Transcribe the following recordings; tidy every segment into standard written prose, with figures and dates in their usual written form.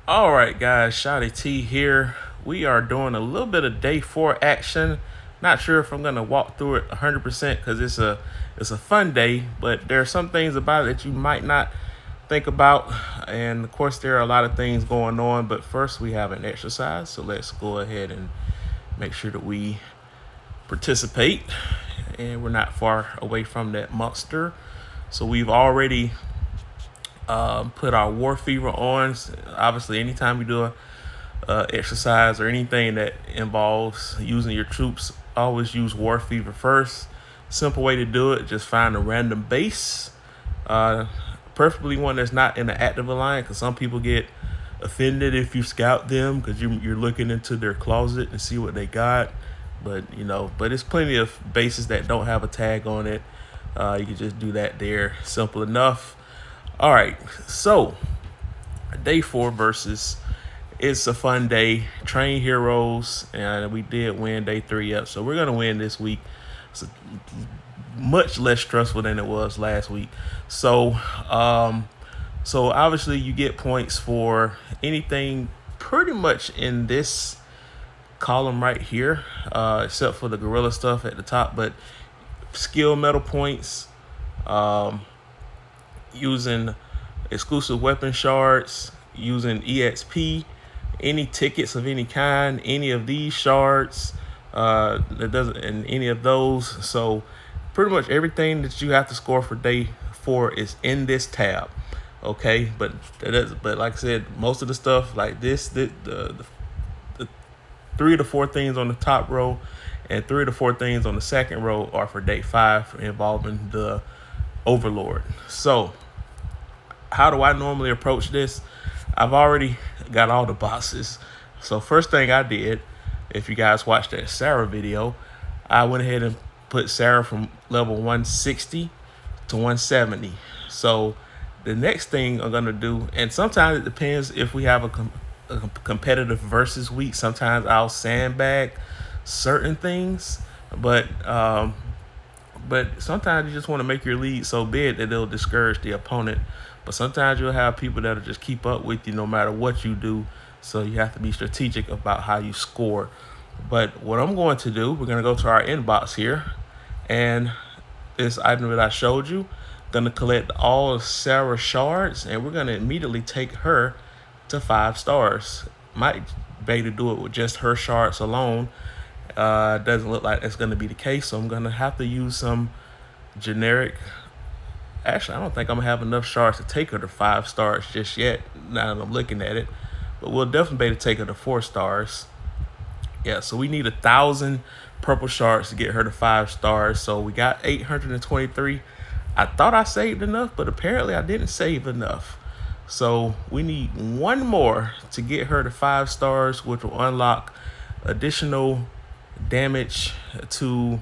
All right, guys, Shotty T here. We are doing a little bit of day 4 action. Not sure if I'm gonna walk through it 100% because it's a fun day, but there are some things about it that you might not think about, and of course there are a lot of things going on. But first, we have an exercise, so let's go ahead and make sure that we participate, and we're not far away from that monster. So we've already put our war fever on. Obviously, anytime we do a exercise or anything that involves using your troops, always use war fever first. Simple way to do it: just find a random base, uh, preferably one that's not in an active alliance, because some people get offended if you scout them because you're looking into their closet and see what they got. But it's plenty of bases that don't have a tag on it. You can just do that there. Simple enough. All right, so day 4 versus. It's a fun day. Train heroes, and we did win day 3 up, so we're gonna win this week. It's much less stressful than it was last week. So obviously you get points for anything pretty much in this column right here, except for the gorilla stuff at the top. But skill medal points, using exclusive weapon shards, using EXP, any tickets of any kind, any of these shards, that doesn't, and any of those. So pretty much everything that you have to score for day 4 is in this tab. Okay, but like I said, most of the stuff like this, the 3 to 4 things on the top row and 3 to 4 things on the second row are for day 5, involving the overlord. So how do I normally approach this? I've already got all the boxes. So first thing I did, if you guys watched that Sarah video, I went ahead and put Sarah from level 160 to 170. So the next thing I'm gonna do, and sometimes it depends if we have a competitive versus week. Sometimes I'll sandbag certain things, but sometimes you just want to make your lead so big that it'll discourage the opponent. But sometimes you'll have people that'll just keep up with you no matter what you do. So you have to be strategic about how you score. But what I'm going to do, we're going to go to our inbox here. And this item that I showed you, going to collect all of Sarah's shards. And we're going to immediately take her to 5 stars. Might be able to do it with just her shards alone. Doesn't look like that's going to be the case. So I'm going to have to use some generic. Actually, I don't think I'm gonna have enough shards to take her to 5 stars just yet, now that I'm looking at it. But we'll definitely be able to take her to 4 stars. Yeah, so we need 1,000 purple shards to get her to 5 stars. So we got 823. I thought I saved enough, but apparently I didn't save enough. So we need one more to get her to 5 stars, which will unlock additional damage to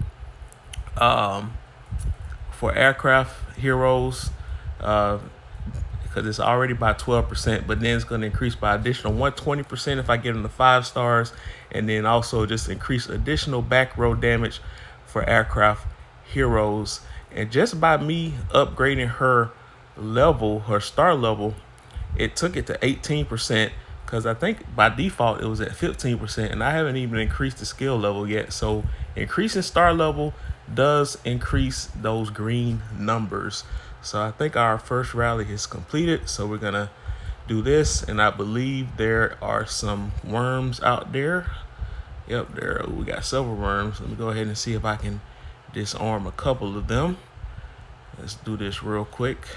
for aircraft heroes, because it's already by 12%, but then it's going to increase by additional 120% if I get them to 5 stars, and then also just increase additional back row damage for aircraft heroes. And just by me upgrading her level, her star level, it took it to 18%, because I think by default it was at 15%, and I haven't even increased the skill level yet. So increasing star level does increase those green numbers. So I think our first rally is completed. So we're gonna do this, and I believe there are some worms out there. Yep, we got several worms. Let me go ahead and see if I can disarm a couple of them. Let's do this real quick.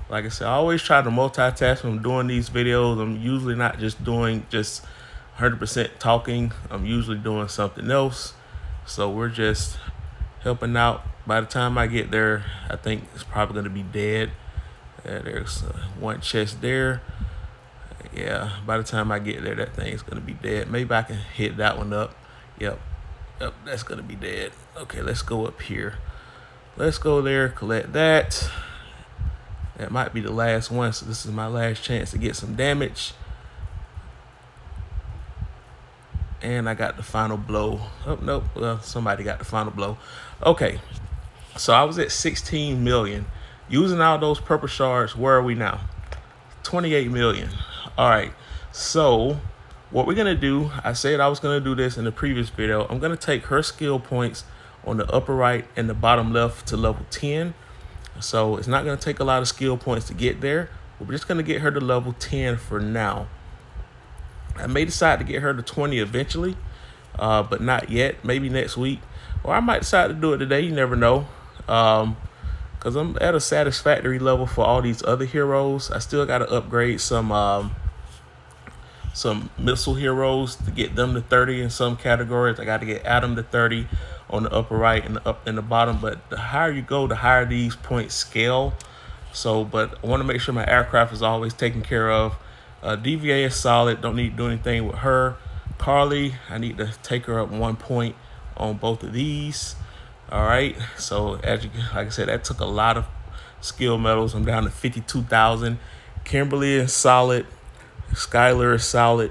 Like I said, I always try to multitask when I'm doing these videos. I'm usually not just doing 100% talking. I'm usually doing something else. So we're just helping out. By the time I get there, I think it's probably going to be dead. There's one chest there. Yeah, by the time I get there, that thing's going to be dead. Maybe I can hit that one up. Yep, that's going to be dead. Okay, let's go up here. Let's go there, collect that. That might be the last one, so this is my last chance to get some damage. And I got the final blow. Oh, nope. Well, somebody got the final blow. Okay. So I was at 16 million. Using all those purple shards, where are we now? 28 million. All right. So what we're gonna do, I said I was gonna do this in the previous video. I'm gonna take her skill points on the upper right and the bottom left to level 10. So it's not gonna take a lot of skill points to get there. We're just gonna get her to level 10 for now. I may decide to get her to 20 eventually, but not yet. Maybe next week, or I might decide to do it today. You never know. Because I'm at a satisfactory level for all these other heroes. I still got to upgrade some missile heroes to get them to 30 in some categories. I got to get Adam to 30 on the upper right and the up in the bottom. But the higher you go, the higher these points scale. So, but I want to make sure my aircraft is always taken care of. DVA is solid. Don't need to do anything with her. Carly, I need to take her up 1 point on both of these. All right. So as you, like I said, that took a lot of skill medals. I'm down to 52,000. Kimberly is solid. Skylar is solid.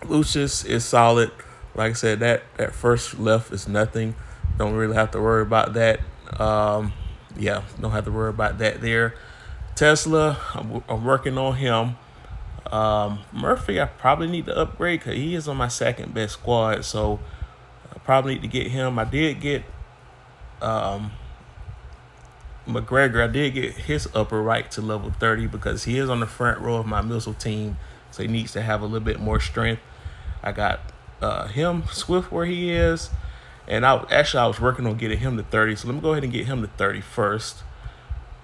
Lucius is solid. Like I said, that first left is nothing. Don't really have to worry about that. Yeah, don't have to worry about that there. Tesla, I'm working on him. Murphy, I probably need to upgrade because he is on my second best squad. So I probably need to get him. I did get McGregor. I did get his upper right to level 30 because he is on the front row of my missile team. So he needs to have a little bit more strength. I got him Swift where he is. And I was working on getting him to 30. So let me go ahead and get him to 30 first.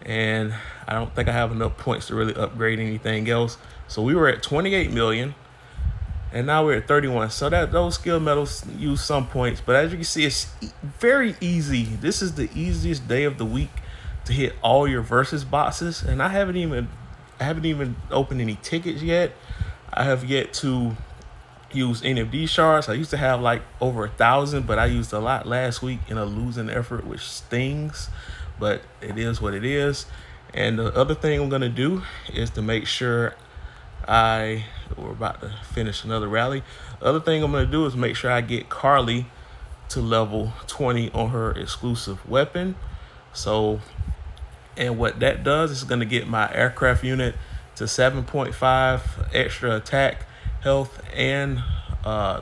And I don't think I have enough points to really upgrade anything else. So we were at 28 million. And now we're at 31. So that those skill medals use some points. But as you can see, it's very easy. This is the easiest day of the week to hit all your versus boxes. And I haven't even opened any tickets yet. I have yet to use any of these shards. I used to have like over 1,000, but I used a lot last week in a losing effort, which stings, but it is what it is. And the other thing I'm gonna do is to make sure we're about to finish another rally. The other thing I'm gonna do is make sure I get Carly to level 20 on her exclusive weapon. So, and what that does is gonna get my aircraft unit to 7.5 extra attack, health, and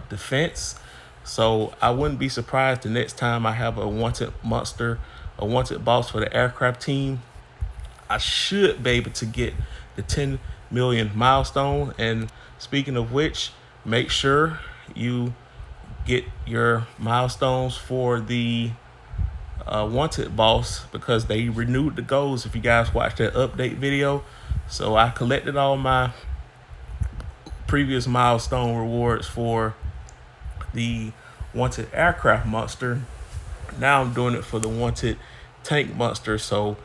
defense. So I wouldn't be surprised the next time I have a wanted monster, a wanted boss for the aircraft team, I should be able to get the 10 million milestone. And speaking of which, make sure you get your milestones for the wanted boss because they renewed the goals. If you guys watched that update video, so I collected all my previous milestone rewards for the wanted aircraft monster. Now I'm doing it for the wanted tank monster. So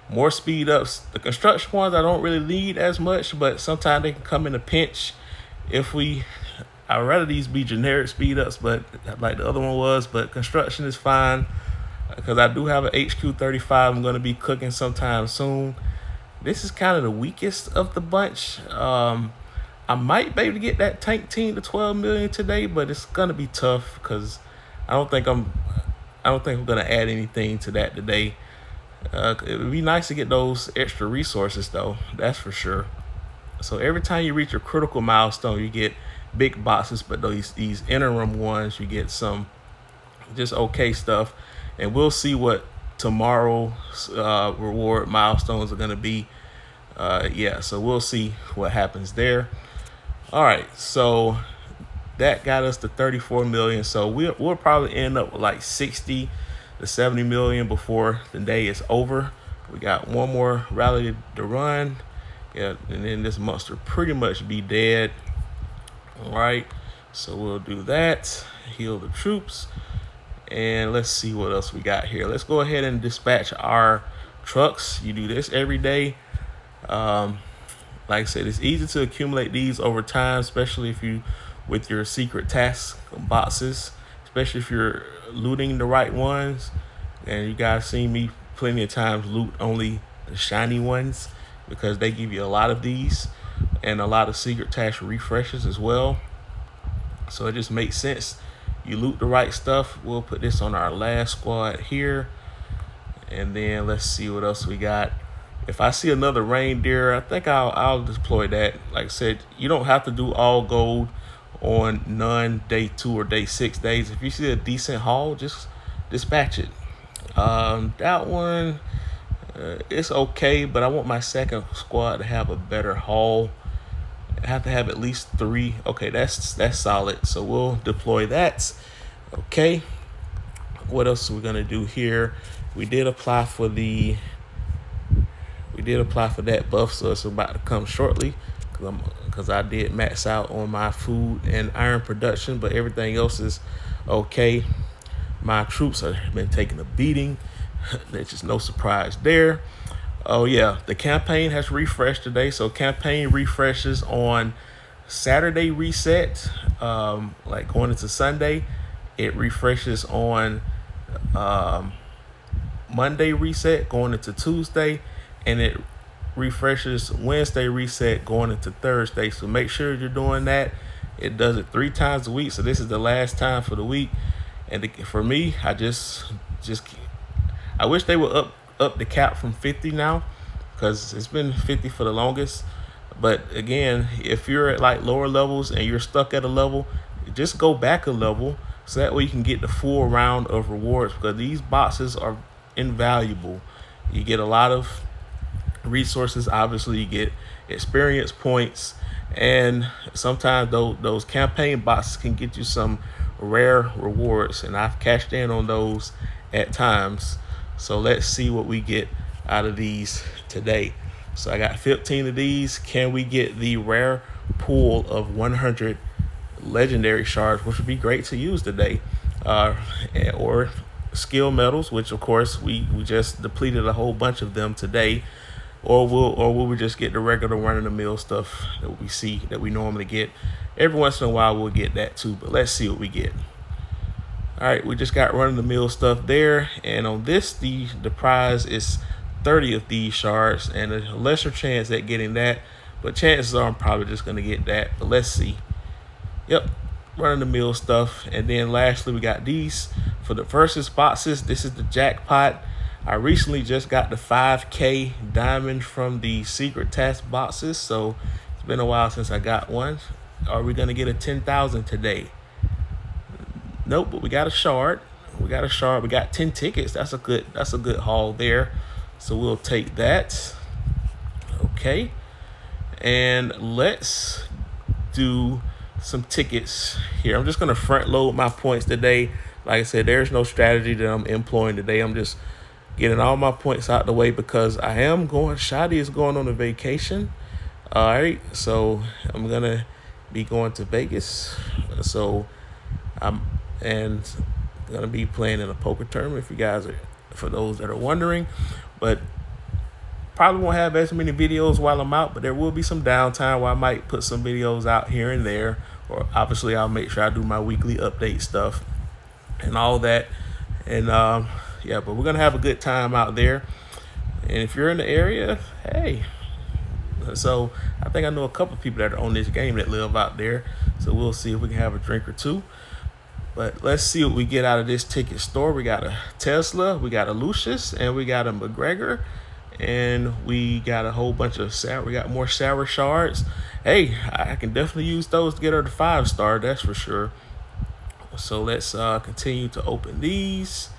more speed ups. The construction ones I don't really need as much, but sometimes they can come in a pinch. I'd rather these be generic speed ups, but like the other one was, but construction is fine because I do have an HQ35 I'm going to be cooking sometime soon. This is kind of the weakest of the bunch. I might be able to get that tank team to 12 million today, but it's gonna be tough because I don't think I'm gonna add anything to that today. It would be nice to get those extra resources though, that's for sure. So every time you reach a critical milestone, you get big boxes, but these interim ones, you get some just okay stuff. And we'll see what tomorrow's reward milestones are gonna be. Yeah, so we'll see what happens there. All right, so that got us to 34 million. So we'll probably end up with like 60 to 70 million before the day is over. We got one more rally to run. Yeah, and then this monster pretty much be dead. All right, so we'll do that. Heal the troops. And let's see what else we got here. Let's go ahead and dispatch our trucks. You do this every day. Like I said, it's easy to accumulate these over time, especially if you with your secret task boxes, especially if you're looting the right ones. And you guys seen me plenty of times loot only the shiny ones because they give you a lot of these and a lot of secret task refreshes as well. So it just makes sense. You loot the right stuff. We'll put this on our last squad here. And then let's see what else we got. If I see another reindeer, I think I'll deploy that. Like I said, you don't have to do all gold on none day 2 or day 6 days. If you see a decent haul, just dispatch it. That one, it's okay, but I want my second squad to have a better haul. I have to have at least 3. Okay, that's solid. So we'll deploy that. Okay. What else are we gonna do here? We did apply for that buff, so it's about to come shortly. Because I did max out on my food and iron production, but everything else is okay. My troops have been taking a beating. There's just no surprise there. Oh yeah, the campaign has refreshed today. So campaign refreshes on Saturday reset, like going into Sunday. It refreshes on Monday reset going into Tuesday, and it refreshes Wednesday reset going into Thursday. So make sure you're doing that. It does it 3 times a week. So this is the last time for the week. And for me, I wish they would up the cap from 50 now, because it's been 50 for the longest. But again, if you're at like lower levels and you're stuck at a level, just go back a level, so that way you can get the full round of rewards, because these boxes are invaluable. You get a lot of resources. Obviously, you get experience points, and sometimes those campaign boxes can get you some rare rewards, and I've cashed in on those at times. So let's see what we get out of these today. So I got 15 of these. Can we get the rare pool of 100 legendary shards, which would be great to use today, or skill medals, which of course we just depleted a whole bunch of them today, or will we just get the regular run-of-the-mill stuff that we normally get. Every once in a while we'll get that too, but let's see what we get. All right, we just got run-of-the-mill stuff there, and on this the prize is 30 of these shards, and a lesser chance at getting that, but chances are I'm probably just going to get that, but let's see. Yep, run-of-the-mill stuff. And then lastly, we got these for the versus boxes. This is the jackpot. I recently just got the 5K diamond from the secret task boxes, so it's been a while since I got one. Are we going to get a 10,000 today? Nope, but we got a shard. We got 10 tickets. That's a good haul there. So we'll take that. Okay. And let's do some tickets here. I'm just going to front load my points today. Like I said, there's no strategy that I'm employing today. I'm just getting all my points out the way, because Shadi is going on a vacation. All right. So I'm going to be going to Vegas. So I'm going to be playing in a poker tournament, for those that are wondering. But probably won't have as many videos while I'm out, but there will be some downtime where I might put some videos out here and there, or obviously I'll make sure I do my weekly update stuff and all that. And yeah, but we're going to have a good time out there. And if you're in the area, hey, so I think I know a couple people that are on this game that live out there, so we'll see if we can have a drink or two. But let's see what we get out of this ticket store. We got a Tesla, we got a Lucius, and we got a McGregor, and we got a whole bunch of we got more sour shards. Hey, I can definitely use those to get her to 5-star, that's for sure. So let's continue to open these.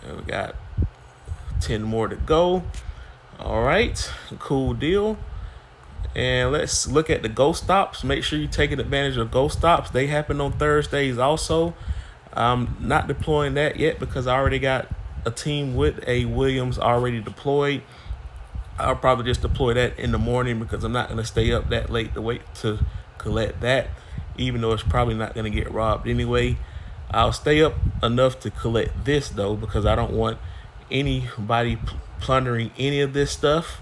And we got 10 more to go. All right, cool deal. And let's look at the ghost stops. Make sure you're taking advantage of ghost stops. They happen on Thursdays also. I'm not deploying that yet because I already got a team with a Williams already deployed. I'll probably just deploy that in the morning because I'm not going to stay up that late to wait to collect that, even though it's probably not going to get robbed anyway. I'll stay up enough to collect this though, because I don't want anybody plundering any of this stuff.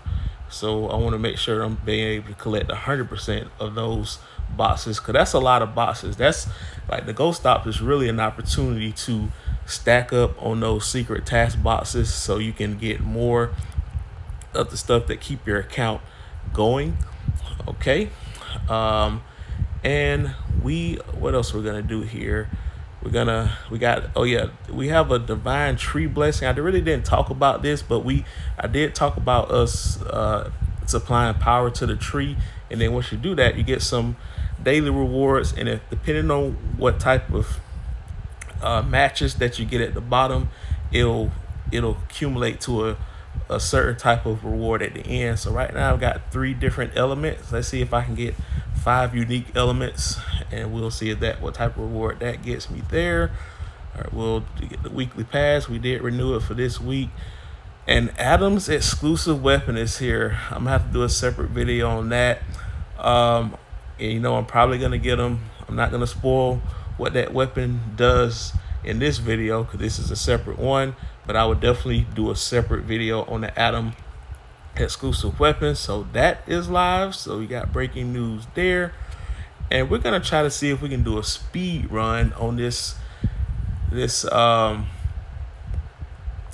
So I want to make sure I'm being able to collect 100% of those boxes, because that's a lot of boxes. That's like the ghost stop is really an opportunity to stack up on those secret task boxes so you can get more of the stuff that keep your account going. Okay. And what else we're gonna do here? we got, oh yeah, we have a divine tree blessing. I really didn't talk about this, but I did talk about us supplying power to the tree. And then once you do that, you get some daily rewards. And if depending on what type of matches that you get at the bottom, it'll accumulate to a certain type of reward at the end. So right now I've got 3 different elements. Let's see if I can get 5 unique elements, and we'll see if what type of reward that gets me there. All right, we'll get the weekly pass. We did renew it for this week. And Adam's exclusive weapon is here. I'm gonna have to do a separate video on that. And I'm probably gonna get them. I'm not gonna spoil what that weapon does in this video because this is a separate one. But I would definitely do a separate video on the Adam exclusive weapon. So that is live. So we got breaking news there. And we're gonna try to see if we can do a speed run on this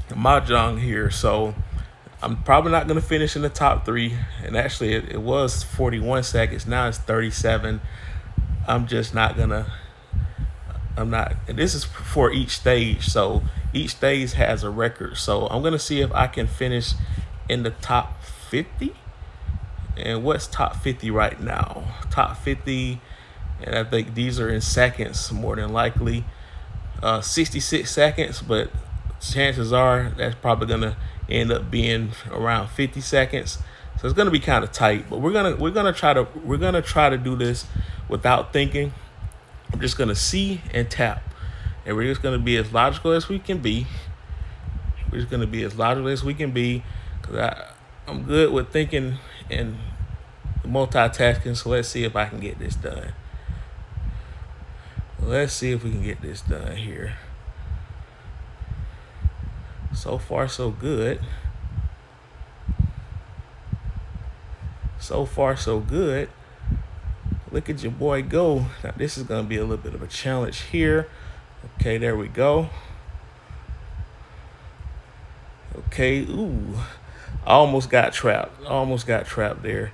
mahjong here. So I'm probably not gonna finish in the top 3. And actually it was 41 seconds. Now it's 37. I'm not, and this is for each stage. So each stage has a record. So I'm gonna see if I can finish in the top 50. And what's top 50 right now? Top 50, and I think these are in seconds more than likely. 66 seconds, but chances are that's probably gonna end up being around 50 seconds. So it's gonna be kind of tight, but we're gonna try to do this without thinking. I'm just gonna see and tap, and we're just gonna be as logical as we can be. Because I'm good with thinking and multitasking. So let's see if I can get this done. Let's see if we can get this done here. So far, so good. So far, so good. Look at your boy go. Now this is gonna be a little bit of a challenge here. Okay, there we go. Okay, ooh. I almost got trapped there.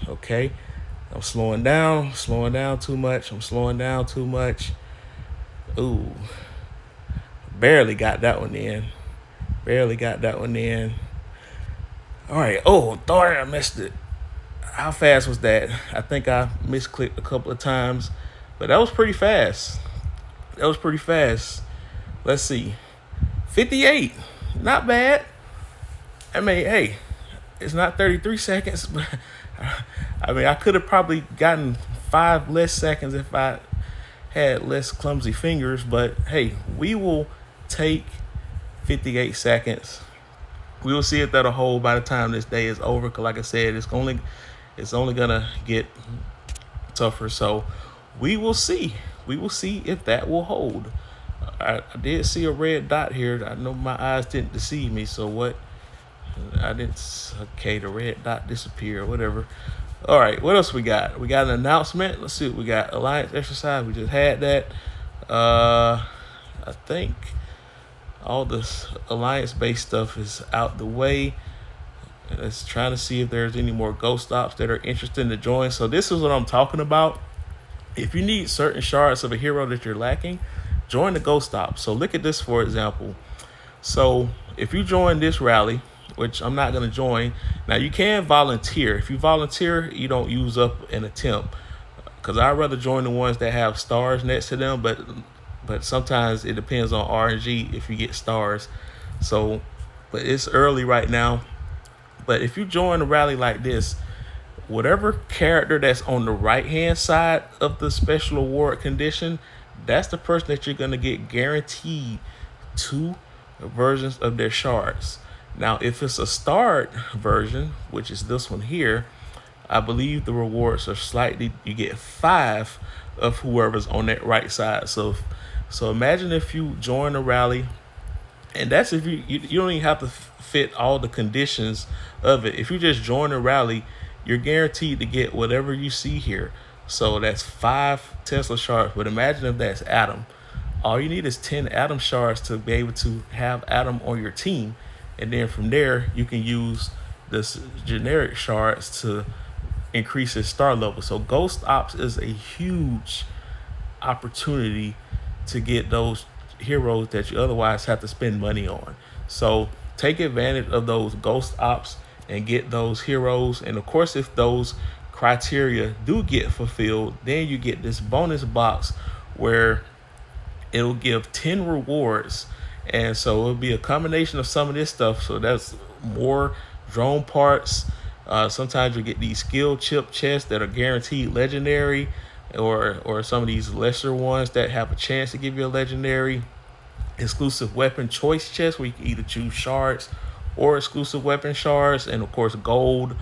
Okay. I'm slowing down too much. Ooh. Barely got that one in. All right. Oh, darn, I missed it. How fast was that? I think I misclicked a couple of times, but that was pretty fast. Let's see. 58. Not bad. I mean, hey, it's not 33 seconds, but I mean, I could have probably gotten 5 less seconds if I had less clumsy fingers, but hey, we will take 58 seconds. We will see if that'll hold by the time this day is over. Cause like I said, it's only gonna get tougher. So we will see. If that will hold. I did see a red dot here. I know my eyes didn't deceive me. So what? Okay, the red dot disappeared. Whatever. All right, what else we got? We got an announcement. Let's see what we got. Alliance exercise. We just had that. I think all this alliance-based stuff is out the way. Let's try to see if there's any more ghost ops that are interested to join. So this is what I'm talking about. If you need certain shards of a hero that you're lacking, join the ghost ops. So look at this, for example. So if you join this rally, which I'm not going to join. Now you can volunteer. If you volunteer, you don't use up an attempt. Because I'd rather join the ones that have stars next to them, but sometimes it depends on RNG if you get stars. So, but it's early right now. But if you join a rally like this, whatever character that's on the right hand side of the special award condition, that's the person that you're going to get guaranteed 2 versions of their shards. Now, if it's a starred version, which is this one here, I believe the rewards are you get 5 of whoever's on that right side. So imagine if you join a rally, and that's if you don't even have to fit all the conditions of it. If you just join a rally, you're guaranteed to get whatever you see here. So that's 5 Tesla shards. But imagine if that's Adam. All you need is 10 Adam shards to be able to have Adam on your team. And then from there, you can use this generic shards to increase his star level. So Ghost Ops is a huge opportunity to get those heroes that you otherwise have to spend money on. So take advantage of those Ghost Ops and get those heroes. And of course, if those criteria do get fulfilled, then you get this bonus box where it'll give 10 rewards. And so it'll be a combination of some of this stuff. So that's more drone parts. Sometimes you get these skill chip chests that are guaranteed legendary, or some of these lesser ones that have a chance to give you a legendary. Exclusive weapon choice chests where you can either choose shards or exclusive weapon shards, and of course gold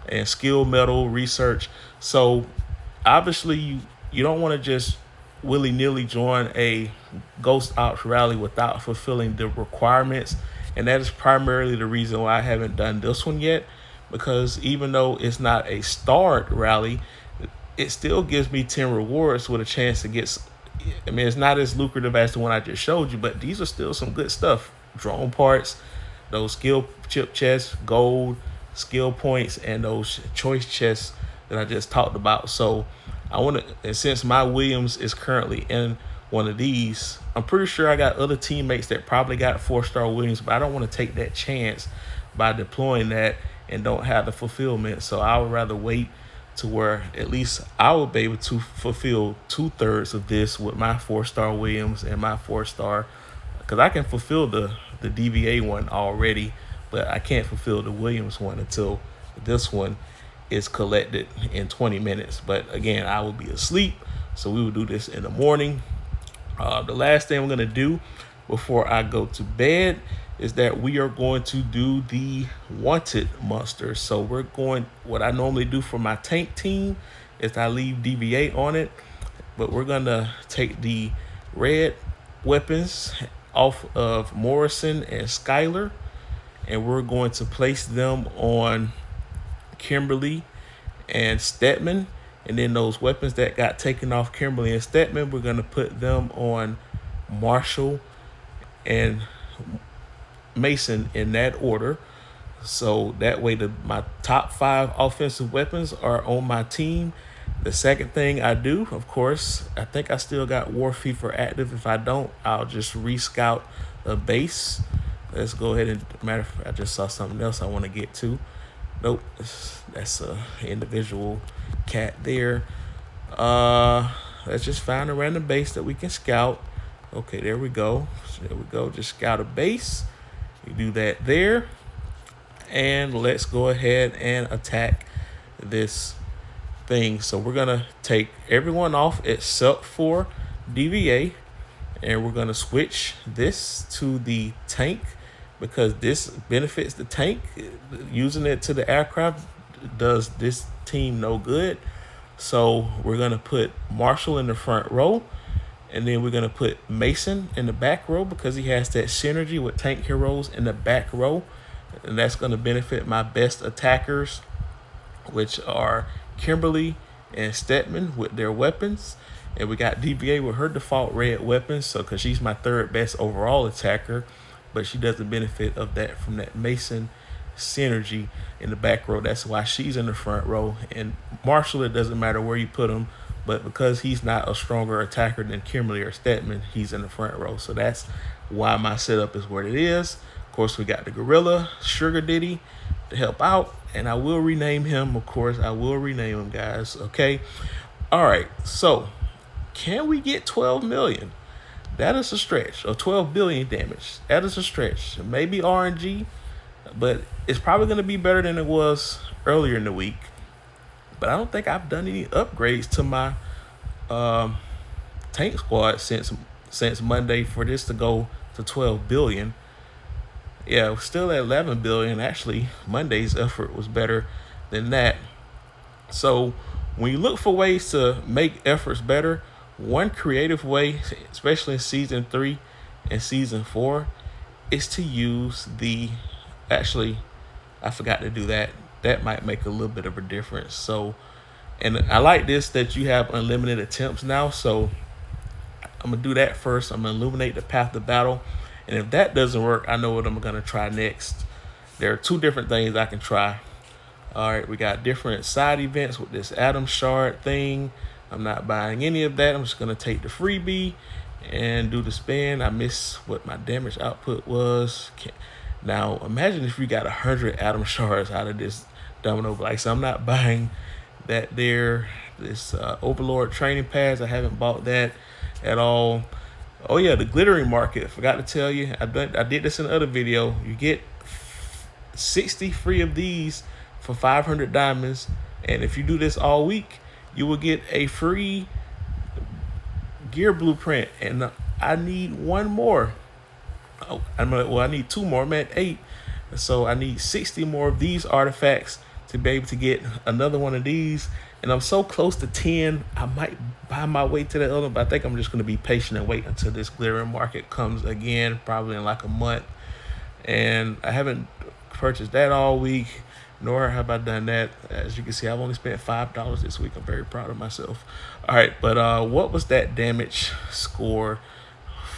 and skill metal research. So obviously you don't want to just willy-nilly join a Ghost Ops rally without fulfilling the requirements. And that is primarily the reason why I haven't done this one yet, because even though it's not a starred rally, it still gives me 10 rewards with a chance to get. I mean, it's not as lucrative as the one I just showed you, but these are still some good stuff. Drone parts, those skill chip chests, gold, skill points, and those choice chests that I just talked about. So I want to, and since my Williams is currently in one of these, I'm pretty sure I got other teammates that probably got 4-star Williams, but I don't want to take that chance by deploying that and don't have the fulfillment. So I would rather wait to where at least I would be able to fulfill 2/3 of this with my 4-star Williams and my 4-star, because I can fulfill the DVA one already, but I can't fulfill the Williams one until this one is collected in 20 minutes. But again, I will be asleep, so we will do this in the morning. The last thing I'm going to do before I go to bed is that we are going to do the wanted monsters. So we're going, what I normally do for my tank team is I leave DVA on it, but we're going to take the red weapons off of Morrison and Skylar, and we're going to place them on Kimberly and Stetman. And then those weapons that got taken off Kimberly and Stetman, we're going to put them on Marshall and Mason in that order. So that way my top 5 offensive weapons are on my team. The second thing I do, of course, I think I still got War Fever active. If I don't, I'll just rescout a base. Let's go ahead and, matter of fact, I just saw something else I want to get to. Nope, that's a individual cat there. Let's just find a random base that we can scout. Okay, there we go. Just scout a base. You do that there. And let's go ahead and attack this thing. So we're gonna take everyone off except for DVA, and we're gonna switch this to the tank, because this benefits the tank. Using it to the aircraft does this team no good. So we're going to put Marshall in the front row, and then we're going to put Mason in the back row because he has that synergy with tank heroes in the back row. And that's going to benefit my best attackers, which are Kimberly and Stetman with their weapons. And we got DVA with her default red weapons, so because she's my 3rd best overall attacker, but she doesn't benefit of that from that Mason synergy in the back row. That's why she's in the front row. And Marshall, it doesn't matter where you put him, but because he's not a stronger attacker than Kimberly or Stetman, he's in the front row. So that's why my setup is what it is. Of course, we got the Gorilla, Sugar Diddy, to help out, and I will rename him. Of course, I will rename him, guys. Okay. All right. So can we get 12 million? That is a stretch. Or 12 billion damage. That is a stretch. Maybe RNG, but it's probably going to be better than it was earlier in the week. But I don't think I've done any upgrades to my tank squad since Monday for this to go to 12 billion. Yeah, we're still at 11 billion. Actually, Monday's effort was better than that. So when you look for ways to make efforts better, one creative way, especially in season 3 and season 4, is to use actually, I forgot to do that. That might make a little bit of a difference. So, and I like this that you have unlimited attempts now. So I'm going to do that first. I'm going to illuminate the path to battle. And if that doesn't work, I know what I'm going to try next. There are 2 different things I can try. All right, we got different side events with this Atom Shard thing. I'm not buying any of that. I'm just gonna take the freebie and do the spin. I missed what my damage output was. Now imagine if we got 100 Atom Shards out of this domino block. So I'm not buying that there. This Overlord training pads, I haven't bought that at all. Oh yeah, the glittering market. Forgot to tell you, I did this in the other video. You get 60 free of these for 500 diamonds, and if you do this all week, you will get a free gear blueprint. And I need one more. Oh, I need two more. I'm at 8, so I need 60 more of these artifacts to be able to get another one of these. And I'm so close to 10, I might buy my way to the other, but I think I'm just going to be patient and wait until this glittering market comes again, probably in like a month. And I haven't purchased that all week, nor have I done that. As you can see, I've only spent $5 this week. I'm very proud of myself. All right, but what was that damage score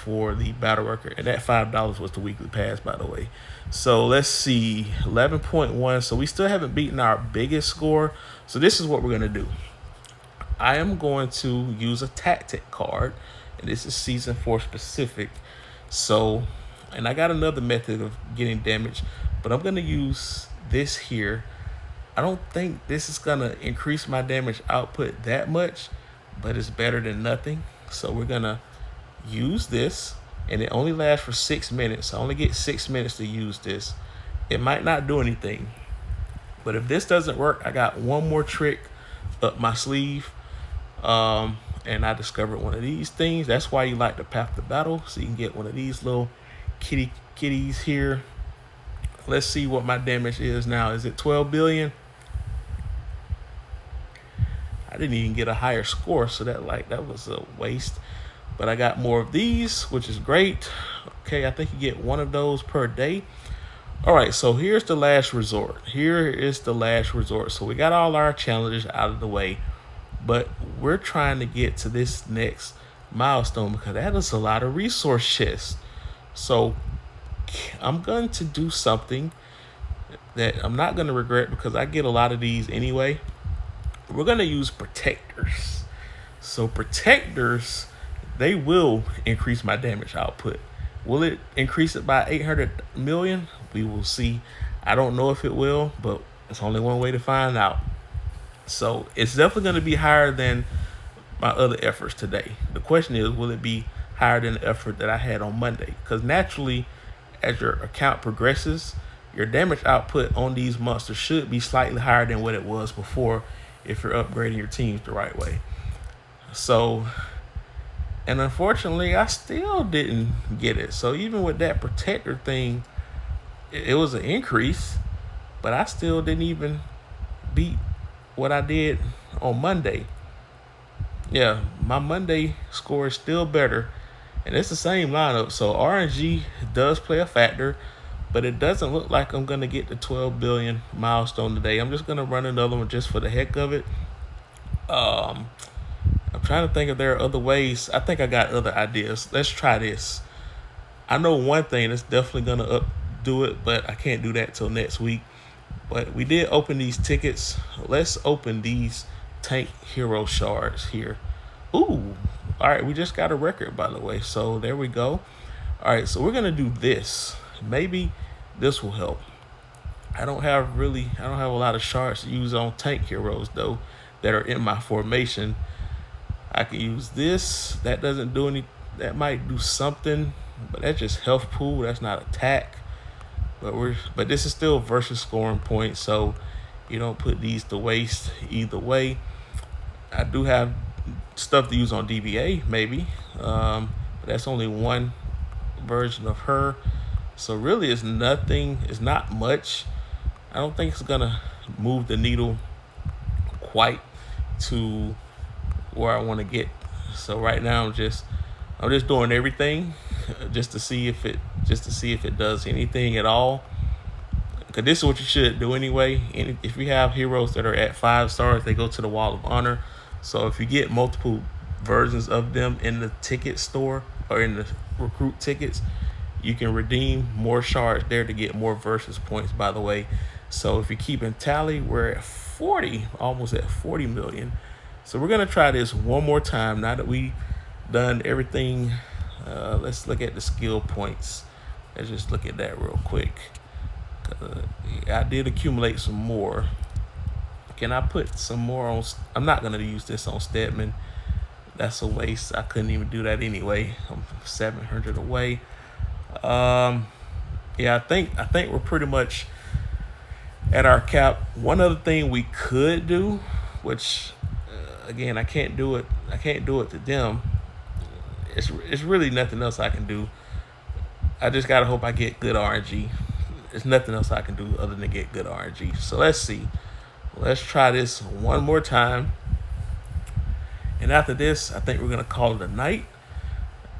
for the battle worker? And that $5 was the weekly pass, by the way. So let's see, 11.1. So we still haven't beaten our biggest score. So this is what we're gonna do. I am going to use a tactic card, and this is season 4 specific. So, and I got another method of getting damage, but I'm gonna use this here. I don't think this is gonna increase my damage output that much, but it's better than nothing. So we're gonna use this, and it only lasts for 6 minutes. I only get 6 minutes to use this. It might not do anything, but if this doesn't work, I got one more trick up my sleeve. And I discovered one of these things. That's why you like the Path to Battle, so you can get one of these little kitties here. Let's see what my damage is now. Is it 12 billion? I didn't even get a higher score, so that was a waste. But I got more of these, which is great. Okay, I think you get one of those per day. All right, so here's the last resort. Here is the last resort. So we got all our challenges out of the way, but we're trying to get to this next milestone because that is a lot of resource chests. So I'm going to do something that I'm not going to regret because I get a lot of these anyway. We're going to use protectors. So protectors, they will increase my damage output. Will it increase it by 800 million? We will see. I don't know if it will, but it's only one way to find out. So it's definitely going to be higher than my other efforts today. The question is, will it be higher than the effort that I had on Monday? Because naturally, as your account progresses, your damage output on these monsters should be slightly higher than what it was before if you're upgrading your teams the right way. So, and unfortunately, I still didn't get it. So even with that protector thing, it was an increase, but I still didn't even beat what I did on Monday. Yeah, my Monday score is still better, and it's the same lineup. So RNG does play a factor, but it doesn't look like I'm gonna get the 12 billion milestone today. I'm just gonna run another one just for the heck of it. I'm trying to think if there are other ways. I think I got other ideas. Let's try this. I know one thing that's definitely gonna do it, but I can't do that till next week. But we did open these tickets. Let's open these tank hero shards here. Ooh, all right, we just got a record, by the way, so there we go. All right, so we're gonna do this. Maybe this will help. I don't have a lot of shards to use on tank heroes though that are in my formation. I can use this. That doesn't do any. That might do something, but that's just health pool. That's not attack. But this is still versus scoring points, so you don't put these to waste either way. I do have stuff to use on DBA maybe, but that's only one version of her. So really, it's nothing. It's not much. I don't think it's gonna move the needle quite to where I want to get. So right now, I'm just doing everything just to see if it does anything at all. Because this is what you should do anyway. And if you have heroes that are at 5 stars, they go to the Wall of Honor. So if you get multiple versions of them in the ticket store or in the recruit tickets, you can redeem more shards there to get more versus points, by the way. So if you keep in tally, we're at 40, almost at 40 million. So we're gonna try this one more time. Now that we done everything, let's look at the skill points. Let's just look at that real quick. I did accumulate some more. Can I put some more on? I'm not gonna use this on Stedman. That's a waste. I couldn't even do that anyway. I'm 700 away. Yeah, I think we're pretty much at our cap. One other thing we could do, which again I can't do it. I can't do it to them. It's really nothing else I can do. I just gotta hope I get good RNG. There's nothing else I can do other than get good RNG. So let's see. Let's try this one more time. And after this, I think we're gonna call it a night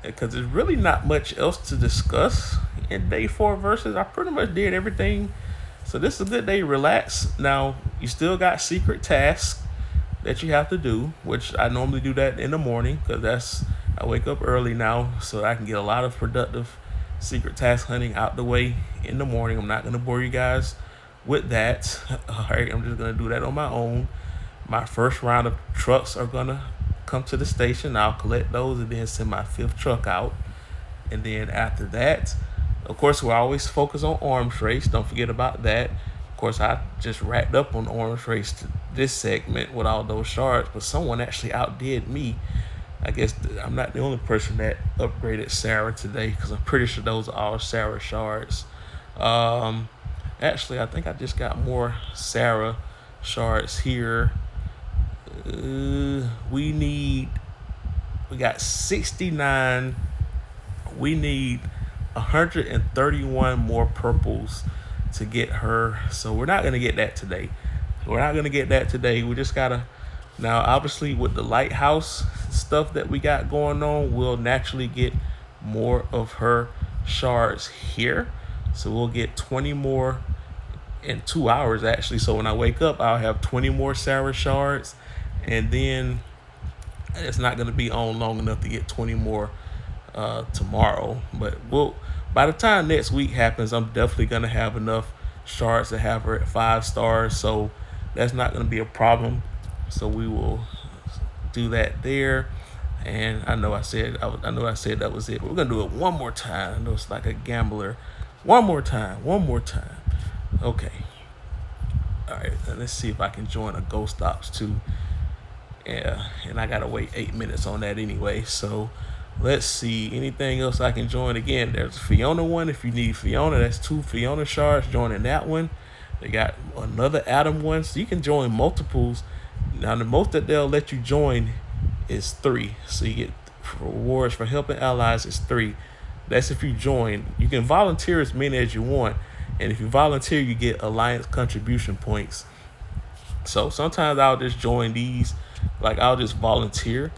because there's really not much else to discuss in day 4 versus. I pretty much did everything. So this is a good day to relax. Now you still got secret tasks that you have to do, which I normally do that in the morning because I wake up early now, so I can get a lot of productive secret task hunting out the way in the morning. I'm not gonna bore you guys with that. All right, I'm just gonna do that on my own. My first round of trucks are gonna come to the station. I'll collect those and then send my 5th truck out. And then after that, of course, we're always focused on arms race. Don't forget about that. Of course, I just racked up on arms race to this segment with all those shards, but someone actually outdid me. I guess I'm not the only person that upgraded Sarah today because I'm pretty sure those are all Sarah shards. Actually, I think I just got more Sarah shards here. We got 69. We need 131 more purples to get her. So we're not going to get that today. We just got to. Now, obviously, with the lighthouse stuff that we got going on, we'll naturally get more of her shards here. So we'll get 20 more in 2 hours, actually. So when I wake up, I'll have 20 more Sarah shards. And then it's not going to be on long enough to get 20 more tomorrow. But by the time next week happens, I'm definitely going to have enough shards to have her at 5 stars. So that's not going to be a problem. So we will do that there. And I know I said that was it. But we're gonna do it one more time. I know it's like a gambler. One more time. Okay. All right. Let's see if I can join a Ghost Ops too. Yeah, and I gotta wait 8 minutes on that anyway. So let's see. Anything else I can join? Again, there's Fiona one. If you need Fiona, that's 2 Fiona shards. Joining that one. They got another Adam one, so you can join multiples. Now, the most that they'll let you join is 3. So you get rewards for helping allies is 3. That's if you join. You can volunteer as many as you want. And if you volunteer, you get alliance contribution points. So sometimes I'll just join these. Like, I'll just volunteer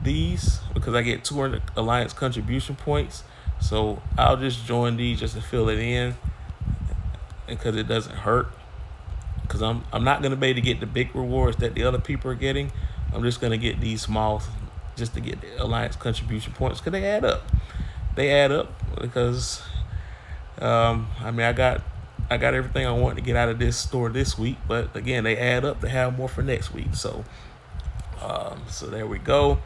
these because I get 200 alliance contribution points. So I'll just join these just to fill it in because it doesn't hurt. Because I'm not going to be able to get the big rewards that the other people are getting. I'm just going to get these small just to get the alliance contribution points because they add up. Because, I got everything I want to get out of this store this week. But, again, they add up to have more for next week. So there we go.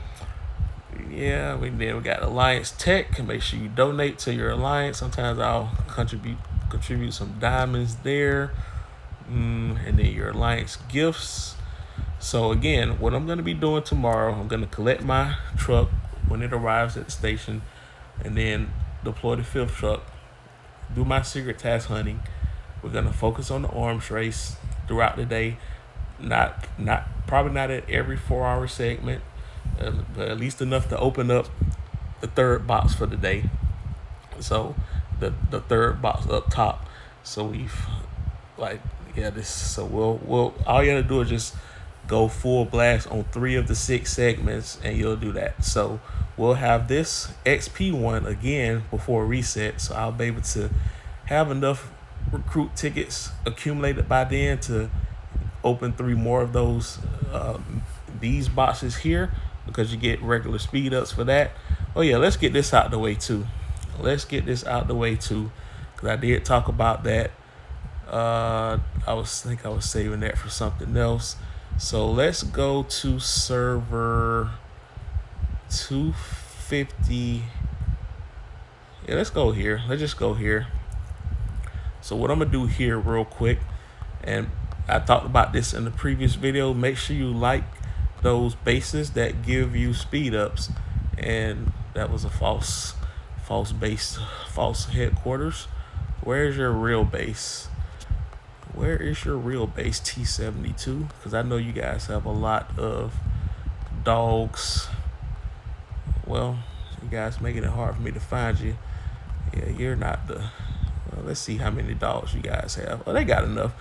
Yeah, we got Alliance Tech. Make sure you donate to your alliance. Sometimes I'll contribute some diamonds there. And then your alliance gifts. So again, what I'm going to be doing tomorrow, I'm going to collect my truck when it arrives at the station, and then deploy the 5th truck, do my secret task hunting. We're going to focus on the arms race throughout the day. Probably not at every 4-hour segment, but at least enough to open up the 3rd box for the day. So the 3rd box up top. So we'll all you gotta do is just go full blast on 3 of the 6 segments, and you'll do that. So we'll have this XP one again before reset. So I'll be able to have enough recruit tickets accumulated by then to open 3 more of these boxes here because you get regular speed ups for that. Oh yeah, let's get this out the way too. Because I did talk about that. I was saving that for something else. So let's go to server 250. Yeah, let's go here. Let's just go here. So what I'm gonna do here real quick, and I talked about this in the previous video. Make sure you like those bases that give you speed ups, and that was a false base, false headquarters. Where's your real base? Where is your real base, T72? Because I know you guys have a lot of dogs. Well, you guys making it hard for me to find you. Yeah, you're not the. Well, let's see how many dogs you guys have. Oh, they got enough.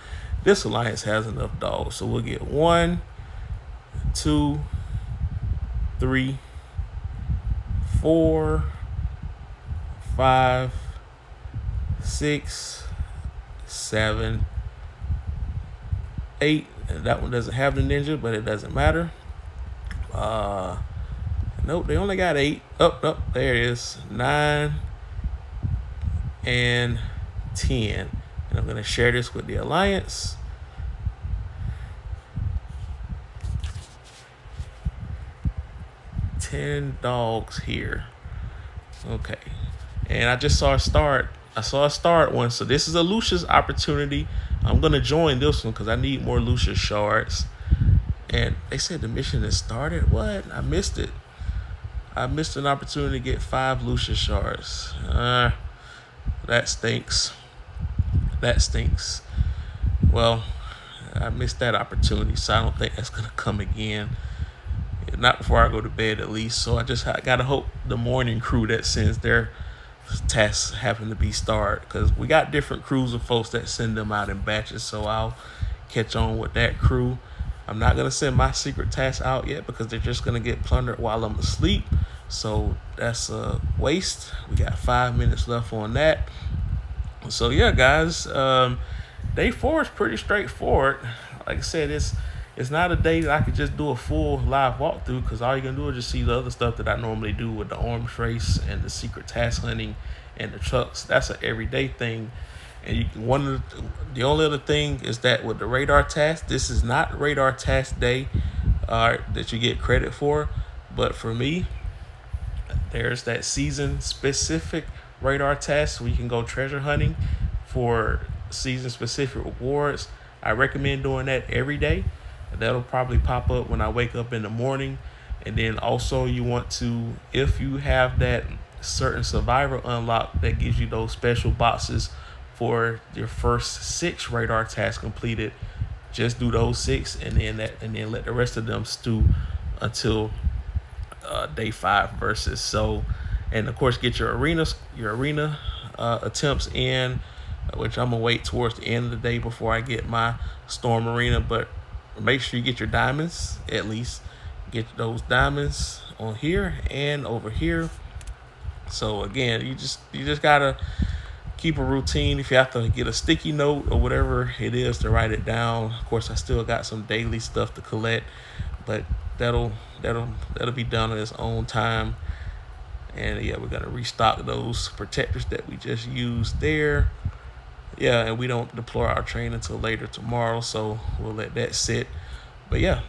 This alliance has enough dogs, so we'll get 1, 2, 3, 4, 5, 6, 7, 8. And that one doesn't have the ninja, but it doesn't matter. Nope, they only got 8. Up, there it is. 9 and 10. And I'm gonna share this with the alliance. $10 dogs here. Okay. And I just saw a start. I saw a start one. So this is a Lucius opportunity. I'm gonna join this one because I need more Lucius shards. And they said the mission has started. What? I missed it. I missed an opportunity to get 5 Lucius shards. That stinks. That stinks. Well, I missed that opportunity, so I don't think that's gonna come again. Not before I go to bed, at least. So I gotta hope the morning crew that sends their tasks happen to be starred, because we got different crews of folks that send them out in batches. So I'll catch on with that crew. I'm not gonna send my secret tasks out yet because they're just gonna get plundered while I'm asleep. So that's a waste. We got 5 minutes left on that. So yeah, guys, day 4 is pretty straightforward. Like I said, it's not a day that I could just do a full live walkthrough, because all you're gonna do is just see the other stuff that I normally do with the arms race and the secret task hunting and the trucks. That's an everyday thing. And the only other thing is that with the radar task, this is not radar task day that you get credit for. But for me, there's that season specific radar task where you can go treasure hunting for season specific rewards. I recommend doing that every day. That'll probably pop up when I wake up in the morning. And then also you want to, if you have that certain survivor unlock that gives you those special boxes for your first 6 radar tasks completed, just do those 6 and then let the rest of them stew until day 5 versus. So, and of course get your arena attempts in, which I'm gonna wait towards the end of the day before I get my storm arena. But make sure you get your diamonds, at least get those diamonds on here and over here. So again, you just gotta keep a routine. If you have to get a sticky note or whatever it is to write it down. Of course, I still got some daily stuff to collect, but that'll be done at its own time. And yeah, we're gonna restock those protectors that we just used there. Yeah, and we don't deploy our train until later tomorrow, so we'll let that sit. But yeah,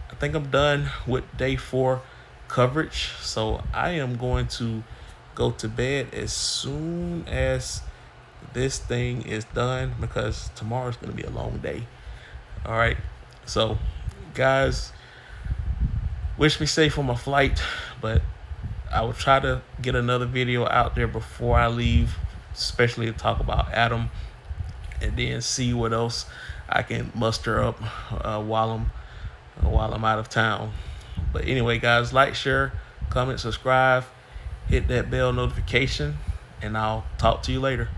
I think I'm done with day 4 coverage. So I am going to go to bed as soon as this thing is done, because tomorrow's going to be a long day. All right. So guys, wish me safe on my flight, but I will try to get another video out there before I leave, especially to talk about Adam, and then see what else I can muster up while I'm out of town. But anyway, guys, like, share, comment, subscribe, hit that bell notification, and I'll talk to you later.